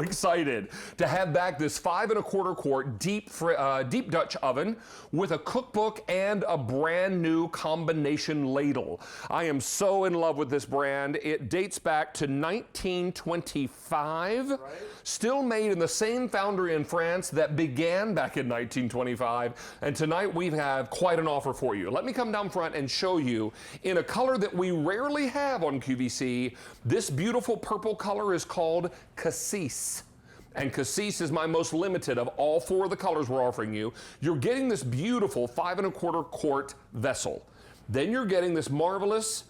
excited to have back this 5 1/4 quart deep Dutch oven with a cookbook and a brand new combination ladle. I am so in love with this brand. It dates back to 1925, right. Still made in the same foundry in France that began back in 1925. And tonight we have quite an offer for you. Let me come down front and show you in a color that we rarely have on QVC. This beautiful purple color is called Cassis. And Cassis is my most limited of all 4 of the colors we're offering you. You're getting this beautiful 5 1/4 quart vessel. Then you're getting this marvelous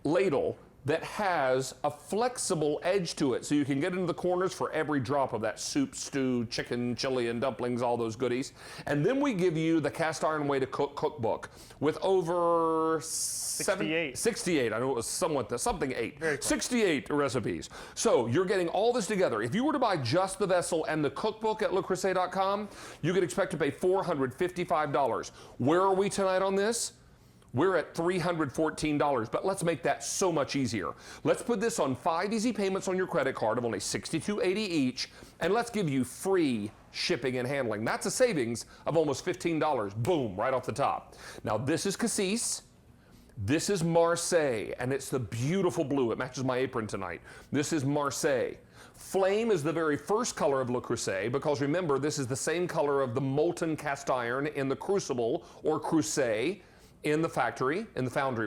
ladle that has a flexible edge to it, so you can get into the corners for every drop of that soup, stew, chicken, chili, and dumplings, all those goodies. And then we give you the Cast Iron Way to Cook cookbook with over 68. I know it was something 8. 68 recipes. So you're getting all this together. If you were to buy just the vessel and the cookbook at LeCreuset.com, you could expect to pay $455. Where are we tonight on this? We're at $314, but let's make that so much easier. Let's put this on 5 easy payments on your credit card of only $62.80 each, and let's give you free shipping and handling. That's a savings of almost $15. Boom, right off the top. Now this is Cassis. This is Marseille, and it's the beautiful blue. It matches my apron tonight. This is Marseille. Flame is the very first color of Le Creuset, because remember, this is the same color of the molten cast iron in the crucible, or Creuset, in the foundry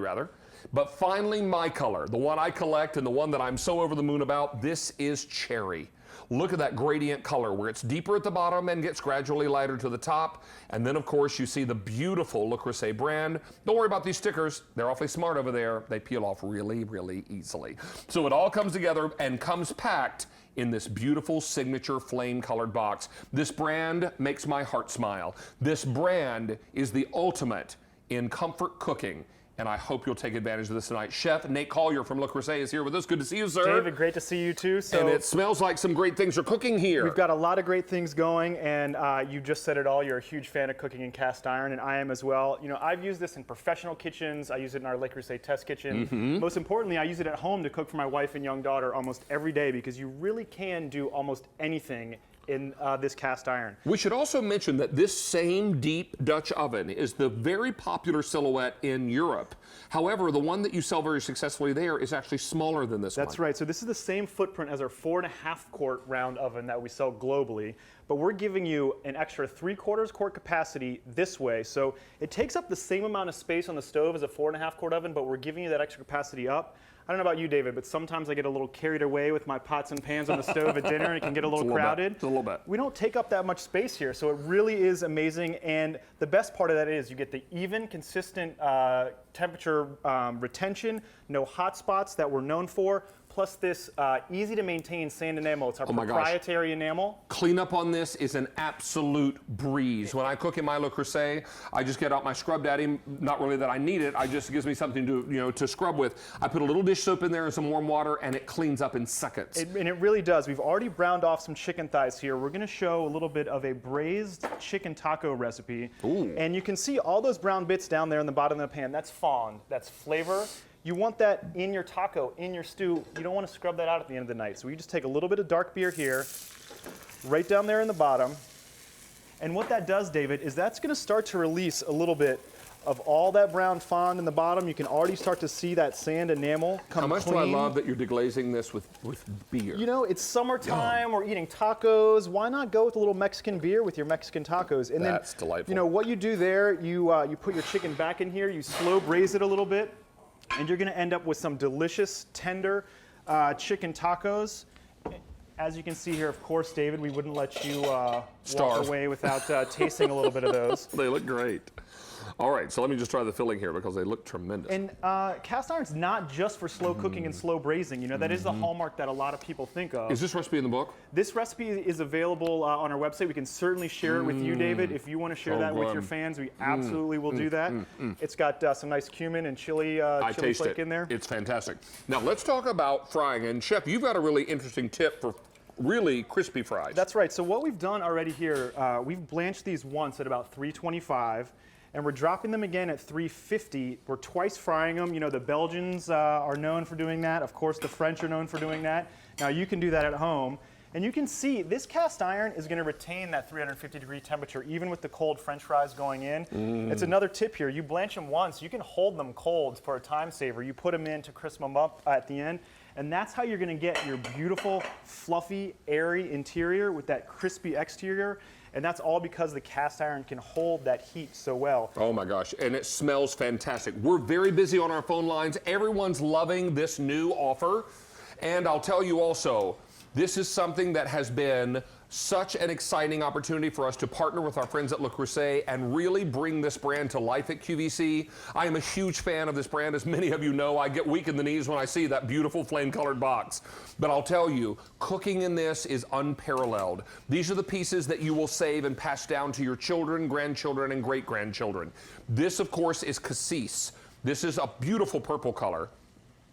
rather. But finally, my color, the one I collect and the one that I'm so over the moon about, this is cherry. Look at that gradient color where it's deeper at the bottom and gets gradually lighter to the top. And then of course you see the beautiful Le Creuset brand. Don't worry about these stickers. They're awfully smart over there. They peel off really, really easily. So it all comes together and comes packed in this beautiful signature flame colored box. This brand makes my heart smile. This brand is the ultimate in comfort cooking, and I hope you'll take advantage of this tonight. Chef Nate Collier from Le Creuset is here with us. Good to see you, sir. David, great to see you too. And it smells like some great things are cooking here. We've got a lot of great things going, and you just said it all. You're a huge fan of cooking in cast iron, and I am as well. You know, I've used this in professional kitchens. I use it in our Le Creuset test kitchen. Most importantly, I use it at home to cook for my wife and young daughter almost every day, because you really can do almost anything in this cast iron. We should also mention that this same deep Dutch oven is the very popular silhouette in Europe. However, the one that you sell very successfully there is actually smaller than this one. That's right. So this is the same footprint as our 4 1/2 quart round oven that we sell globally, but we're giving you an extra 3/4 quart capacity this way. So it takes up the same amount of space on the stove as a 4 1/2 quart oven, but we're giving you that extra capacity up. I don't know about you, David, but sometimes I get a little carried away with my pots and pans on the stove at dinner, and it can get a little crowded. It's a little bit. We don't take up that much space here, so it really is amazing. And the best part of that is you get the even, consistent temperature retention, no hot spots that we're known for, plus this easy to maintain sand enamel. It's our proprietary enamel. Cleanup on this is an absolute breeze. When I cook in my Le Creuset, I just get out my Scrub Daddy. Not really that I need it. It gives me something to to scrub with. I put a little dish soap in there and some warm water, and it cleans up in seconds. And it really does. We've already browned off some chicken thighs here. We're going to show a little bit of a braised chicken taco recipe. Ooh. And you can see all those brown bits down there in the bottom of the pan. That's fond. That's flavor. You want that in your taco, in your stew. You don't want to scrub that out at the end of the night. So we just take a little bit of dark beer here, right down there in the bottom. And what that does, David, is that's going to start to release a little bit of all that brown fond in the bottom. You can already start to see that sand enamel come clean. How much do I love that you're deglazing this with beer? You know, it's summertime, we're eating tacos. Why not go with a little Mexican beer with your Mexican tacos? And That's delightful. You know, what you do there, you put your chicken back in here, you slow braise it a little bit, and you're gonna end up with some delicious, tender chicken tacos. As you can see here, of course, David, we wouldn't let you walk away without tasting a little bit of those. They look great. All right, so let me just try the filling here because they look tremendous. And cast iron's not just for slow cooking and slow braising. You know, that is the hallmark that a lot of people think of. Is this recipe in the book? This recipe is available on our website. We can certainly share it with you, David. If you want to share that with your fans, we absolutely will do that. It's got some nice cumin and chili flake in there. It's fantastic. Now let's talk about frying. And Chef, you've got a really interesting tip for really crispy fries. That's right. So what we've done already here, we've blanched these once at about 325. And we're dropping them again at 350. We're twice frying them. You know, the Belgians are known for doing that. Of course, the French are known for doing that. Now, you can do that at home. And you can see this cast iron is going to retain that 350-degree temperature even with the cold French fries going in. It's another tip here. You blanch them once, you can hold them cold for a time saver. You put them in to crisp them up at the end, and that's how you're going to get your beautiful, fluffy, airy interior with that crispy exterior. And that's all because the cast iron can hold that heat so well. Oh my gosh, and it smells fantastic. We're very busy on our phone lines. Everyone's loving this new offer. And I'll tell you also, this is something that has been such an exciting opportunity for us to partner with our friends at Le Creuset and really bring this brand to life at QVC. I am a huge fan of this brand. As many of you know, I get weak in the knees when I see that beautiful flame-colored box. But I'll tell you, cooking in this is unparalleled. These are the pieces that you will save and pass down to your children, grandchildren, and great-grandchildren. This, of course, is cassis. This is a beautiful purple color.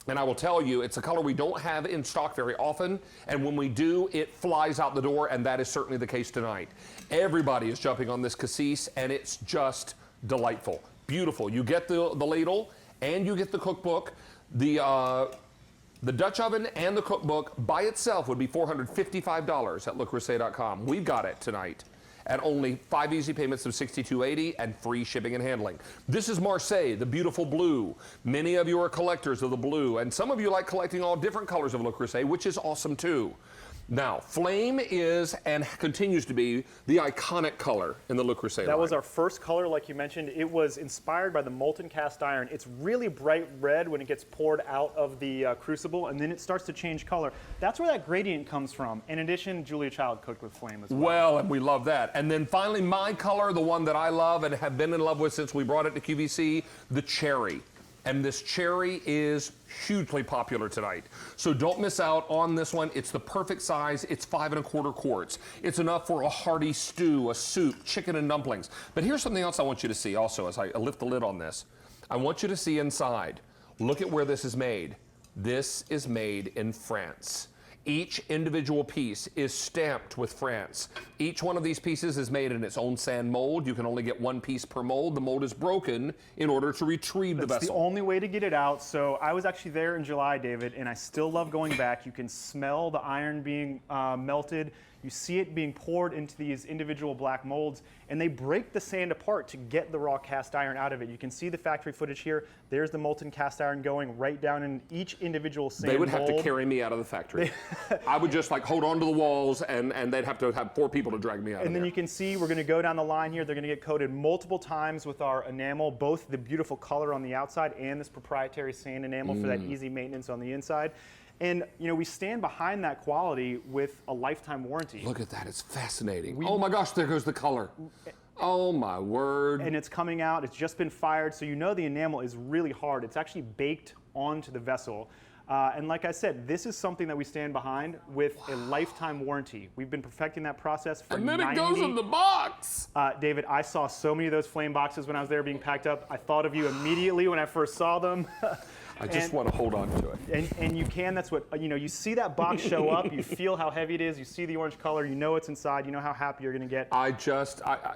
And I will tell you, it's a color we don't have in stock very often, and when we do, it flies out the door, and that is certainly the case tonight. Everybody is jumping on this cassis, and it's just delightful. Beautiful. You get the ladle, and you get the cookbook. The Dutch oven and the cookbook by itself would be $455 at lecreuset.com. We've got it tonight at only 5 easy payments of $62.80 and free shipping and handling. This is Marseille, the beautiful blue. Many of you are collectors of the blue, and some of you like collecting all different colors of Le Creuset, which is awesome too. Now, flame is and continues to be the iconic color in the Le Creuset line. That was our first color, like you mentioned. It was inspired by the molten cast iron. It's really bright red when it gets poured out of the crucible, and then it starts to change color. That's where that gradient comes from. In addition, Julia Child cooked with flame as well. Well, and we love that. And then finally, my color, the one that I love and have been in love with since we brought it to QVC, the cherry. And this cherry is hugely popular tonight. So don't miss out on this one. It's the perfect size. It's 5 1/4 quarts. It's enough for a hearty stew, a soup, chicken and dumplings. But here's something else I want you to see also as I lift the lid on this. I want you to see inside. Look at where this is made. This is made in France. Each individual piece is stamped with France. Each one of these pieces is made in its own sand mold. You can only get one piece per mold. The mold is broken in order to retrieve the vessel. That's the only way to get it out. So I was actually there in July, David, and I still love going back. You can smell the iron being melted. You see it being poured into these individual black molds, and they break the sand apart to get the raw cast iron out of it. You can see the factory footage here. There's the molten cast iron going right down in each individual sand mold. They would have to carry me out of the factory. I would just like hold on to the walls, and they'd have to have 4 people to drag me out of there. And then you can see we're going to go down the line here. They're going to get coated multiple times with our enamel, both the beautiful color on the outside and this proprietary sand enamel for that easy maintenance on the inside. And you know, we stand behind that quality with a lifetime warranty. Look at that, it's fascinating. Oh my gosh, there goes the color. Oh my word. And it's coming out, it's just been fired, so you know the enamel is really hard. It's actually baked onto the vessel. And like I said, this is something that we stand behind with a lifetime warranty. We've been perfecting that process for 90... And then it goes in the box! David, I saw so many of those flame boxes when I was there being packed up. I thought of you immediately when I first saw them. I just want to hold on to it. And you can, that's what, you know, you see that box show up, you feel how heavy it is, you see the orange color, you know what's inside, you know how happy you're going to get.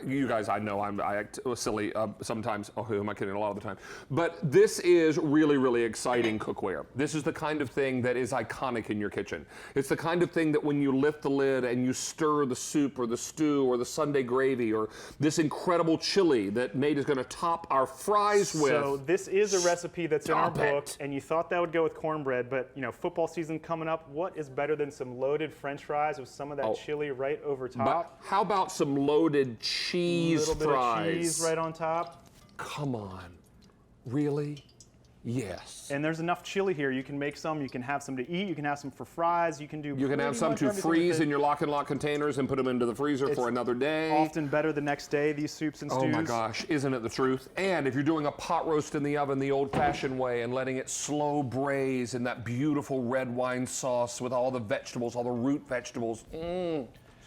You guys, I know I act silly sometimes. Oh, who am I kidding? A lot of the time. But this is really, really exciting cookware. This is the kind of thing that is iconic in your kitchen. It's the kind of thing that when you lift the lid and you stir the soup or the stew or the Sunday gravy or this incredible chili that Nate is going to top our fries with. So this is a recipe that's in our book. And you thought that would go with cornbread, but you know, football season coming up, what is better than some loaded French fries with some of that chili right over top? But how about some loaded cheese fries? A little bit of cheese right on top. Come on. Really? Yes. And there's enough chili here. You can make some, you can have some to eat, you can have some for fries, you can do. You can have some to freeze in your lock and lock containers and put them into the freezer for another day. Often better the next day, these soups and stews. Oh my gosh, isn't it the truth? And if you're doing a pot roast in the oven the old-fashioned way and letting it slow braise in that beautiful red wine sauce with all the vegetables, all the root vegetables,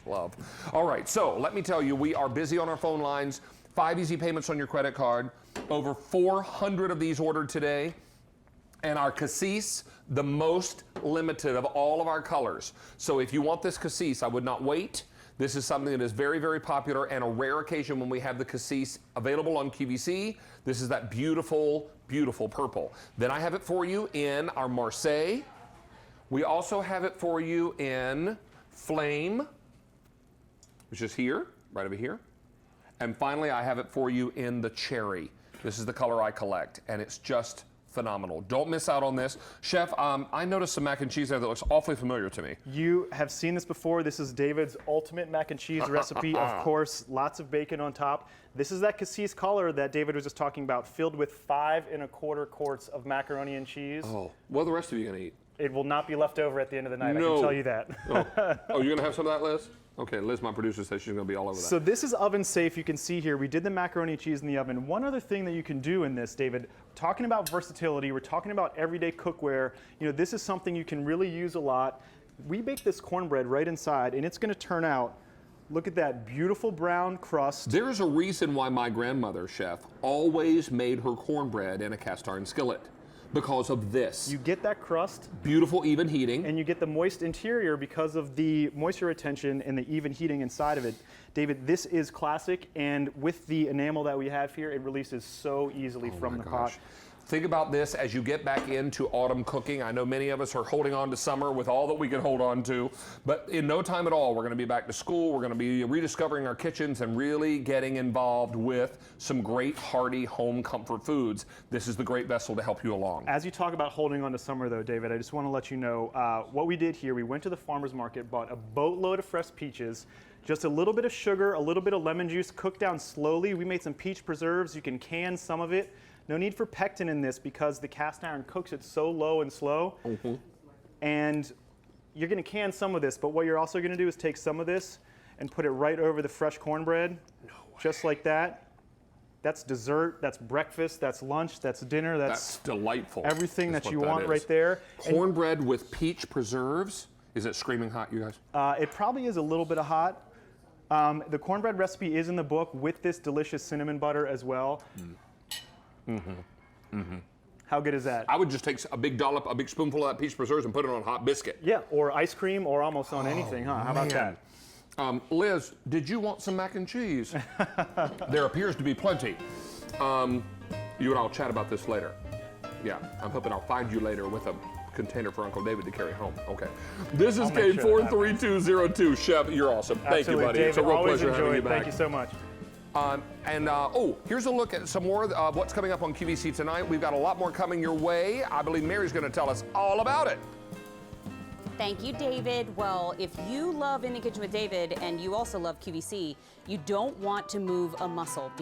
love. All right, so let me tell you, we are busy on our phone lines. 5 easy payments on your credit card. Over 400 of these ordered today. And our cassis, the most limited of all of our colors. So if you want this cassis, I would not wait. This is something that is very, very popular and a rare occasion when we have the cassis available on QVC. This is that beautiful, beautiful purple. Then I have it for you in our Marseille. We also have it for you in flame, which is here, right over here. And finally, I have it for you in the cherry. This is the color I collect, and it's just phenomenal. Don't miss out on this. Chef, I noticed some mac and cheese there that looks awfully familiar to me. You have seen this before. This is David's ultimate mac and cheese recipe. Of course, lots of bacon on top. This is that cassis collar that David was just talking about, filled with 5 1/4 quarts of macaroni and cheese. Oh, what are the rest of you gonna eat? It will not be left over at the end of the night, No. I can tell you that. Oh, you're gonna have some of that, Liz? Okay, Liz, my producer, says she's gonna be all over that. So this is oven safe. You can see here, we did the macaroni and cheese in the oven. One other thing that you can do in this, David, talking about versatility, we're talking about everyday cookware. You know, this is something you can really use a lot. We bake this cornbread right inside, and it's gonna turn out, look at that beautiful brown crust. There's a reason why my grandmother, Chef, always made her cornbread in a cast iron skillet. Because of this. You get that crust. Beautiful, even heating. And you get the moist interior because of the moisture retention and the even heating inside of it. David, this is classic, and with the enamel that we have here, it releases so easily from the pot. Think about this as you get back into autumn cooking. I know many of us are holding on to summer with all that we can hold on to, but in no time at all, we're gonna be back to school. We're gonna be rediscovering our kitchens and really getting involved with some great hearty home comfort foods. This is the great vessel to help you along. As you talk about holding on to summer though, David, I just wanna let you know what we did here. We went to the farmer's market, bought a boatload of fresh peaches, just a little bit of sugar, a little bit of lemon juice, cooked down slowly. We made some peach preserves. You can can some of it. No need for pectin in this because the cast iron cooks it so low and slow. And you're gonna can some of this, but what you're also gonna do is take some of this and put it right over the fresh cornbread, just like that. That's dessert, that's breakfast, that's lunch, that's dinner, that's delightful. Everything that you want right there. Cornbread with peach preserves. Is it screaming hot, you guys? It probably is a little bit of hot. The cornbread recipe is in the book with this delicious cinnamon butter as well. How good is that? I would just take a big dollop, a big spoonful of that peach preserves and put it on a hot biscuit. Yeah, or ice cream, or almost on anything, huh? How about that? Liz, did you want some mac and cheese? There appears to be plenty. You and I'll chat about this later. Yeah, I'm hoping I'll find you later with a container for Uncle David to carry home. Okay. This is Kate 43202. Chef, you're awesome. Thank you, buddy. David, it's a real always pleasure having you back. Thank you so much. Here's a look at some more of what's coming up on QVC tonight. We've got a lot more coming your way. I believe Mary's going to tell us all about it. Thank you, David. Well, if you love In the Kitchen with David and you also love QVC, you don't want to move a muscle.